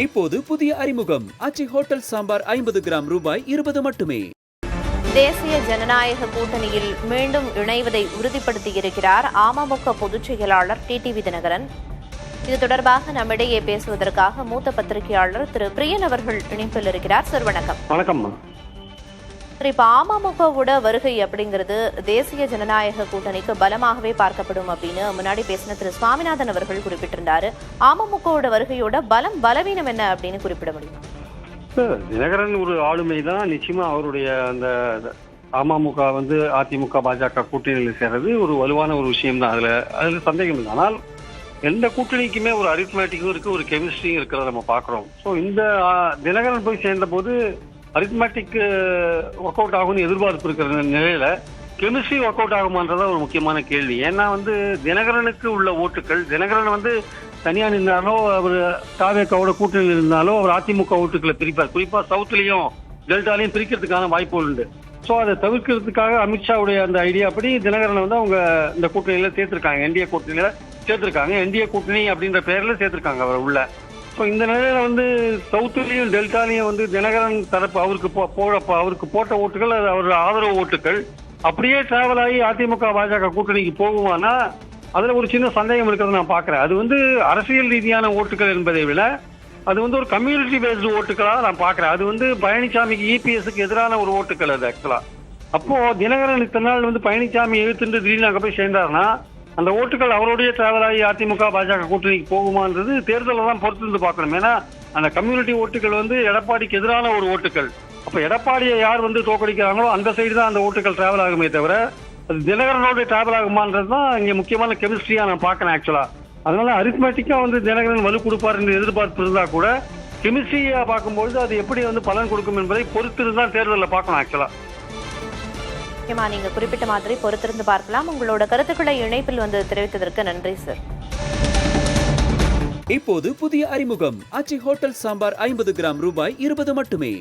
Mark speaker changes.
Speaker 1: இப்போது புதிய அறிமுகம் ஆச்சி ஹோட்டல் சாம்பார் 50 கிராம் ரூபாய் 20 மட்டுமே.
Speaker 2: தேசிய ஜனநாயக கூட்டணியில் மீண்டும் இணைவதை உறுதிப்படுத்தியிருக்கிறார் அமமுக பொதுச் செயலாளர் டிடிவி தினகரன். இது தொடர்பாக நம்மிடையே பேசுவதற்காக மூத்த பத்திரிகையாளர் திரு பிரியன் அவர்கள் இணைப்பில் இருக்கிறார். சார் வணக்கம்.
Speaker 3: வணக்கம்.
Speaker 2: இப்ப அமமுகவோட வருகை அப்படிங்கிறது தேசிய ஜனநாயக கூட்டணிக்கு பலமாகவே பார்க்கப்படும் அப்படின்னு முன்னாடி பேசின திரு சுவாமிநாதன் அவர்கள் குறிப்பிட்டிருந்தாரு. அமமுகவோட வருகையோட பலவீனம் என்ன அப்படின்னு குறிப்பிட முடியும்?
Speaker 3: தினகரன் ஒரு ஆளுமை தான். நிச்சயமா அவருடைய அந்த அமமுக அதிமுக பாஜக கூட்டணியில் சேர்றது ஒரு வலுவான ஒரு விஷயம் தான். அதுல சந்தேகம் இல்லை. ஆனால் எந்த கூட்டணிக்குமே ஒரு அரித்மேட்டிக்கும் இருக்கு, ஒரு கெமிஸ்ட்ரியும் இருக்கிறத நம்ம பாக்குறோம். ஸோ இந்த தினகரன் போய் சேர்ந்த போது அரித்மேட்டிக் ஒர்க் அவுட் ஆகும்னு எதிர்பார்ப்பு இருக்கிற நிலையில கெமிஸ்ட்ரி ஒர்க் அவுட் ஆகுமான்றதான் ஒரு முக்கியமான கேள்வி. ஏன்னா தினகரனுக்கு உள்ள ஓட்டுகள், தினகரன் தனியா நின்றாலோ அவர் தாவேக்காவோட கூட்டணியில் இருந்தாலோ அவர் அதிமுக ஓட்டுகளை பிரிப்பார். குறிப்பா சவுத்லயும் டெல்டாலையும் பிரிக்கிறதுக்கான வாய்ப்புகள் உண்டு. ஸோ அதை தவிர்க்கிறதுக்காக அமித்ஷாவுடைய அந்த ஐடியா அப்படி தினகரனை அவங்க இந்த கூட்டணியில சேர்த்திருக்காங்க, என்டிஏ கூட்டணியில சேர்த்திருக்காங்க. என்டிஏ கூட்டணி அப்படின்ற பெயர்ல சேர்த்திருக்காங்க அவர் உள்ள. ஸோ இந்த நிலையில சவுத்துலையும் டெல்டாலையும் தினகரன் தரப்பு அவருக்கு போட்ட ஓட்டுகள், அது அவரோட ஆதரவு ஓட்டுகள் அப்படியே டிராவல் ஆகி அதிமுக பாஜக கூட்டணிக்கு போகுமானா அதுல ஒரு சின்ன சந்தேகம் இருக்கிறத நான் பாக்குறேன். அது அரசியல் ரீதியான ஓட்டுகள் என்பதை விட அது ஒரு கம்யூனிட்டி பேஸ்டு ஓட்டுகளா நான் பாக்குறேன். அது பழனிசாமிக்கு இபிஎஸ்க்கு எதிரான ஒரு ஓட்டுகள் அது ஆக்சுவலா. அப்போ தினகரன் இத்தனை நாள் பழனிசாமி எழுத்துட்டு திடீர்னு அங்க போய் சேர்ந்தாருன்னா அந்த ஓட்டுகள் அவருடைய டிராவல் ஆகி அதிமுக பாஜக கூட்டணிக்கு போகுமான்றது தேர்தலில் தான் பொறுத்து பார்க்கணும். ஏன்னா அந்த கம்யூனிட்டி ஓட்டுகள் எடப்பாடிக்கு எதிரான ஒரு ஓட்டுகள். அப்ப எடப்பாடியை யார் தோக்கடிக்கிறாங்களோ அந்த சைடு தான் அந்த ஓட்டுகள் டிராவல் ஆகுமே தவிர அது தினகரனோட டிராவல் ஆகுமான்றது தான் இங்க முக்கியமான கெமிஸ்ட்ரியா நான் பார்க்கறேன் ஆக்சுவலா. அதனால அரித்மேட்டிக்கா தினகரன் வலு கொடுப்பார் என்று எதிர்பார்ப்பு இருந்தா கூட கெமிஸ்ட்ரியா பார்க்கும்போது அது எப்படி பலன் கொடுக்கும் என்பதை பொறுத்து தான் தேர்தலில் பார்க்கணும் ஆக்சுவலா.
Speaker 2: நீங்க குறிப்பிட்ட மாதிரி பொறுத்திருந்து பார்க்கலாம். உங்களோட கருத்துக்களை இணைப்பில் தெரிவித்ததற்கு நன்றி சார்.
Speaker 1: இப்போது புதிய அறிமுகம் ஆச்சி ஹோட்டல் சாம்பார் 50 கிராம் ரூபாய் 20 மட்டுமே.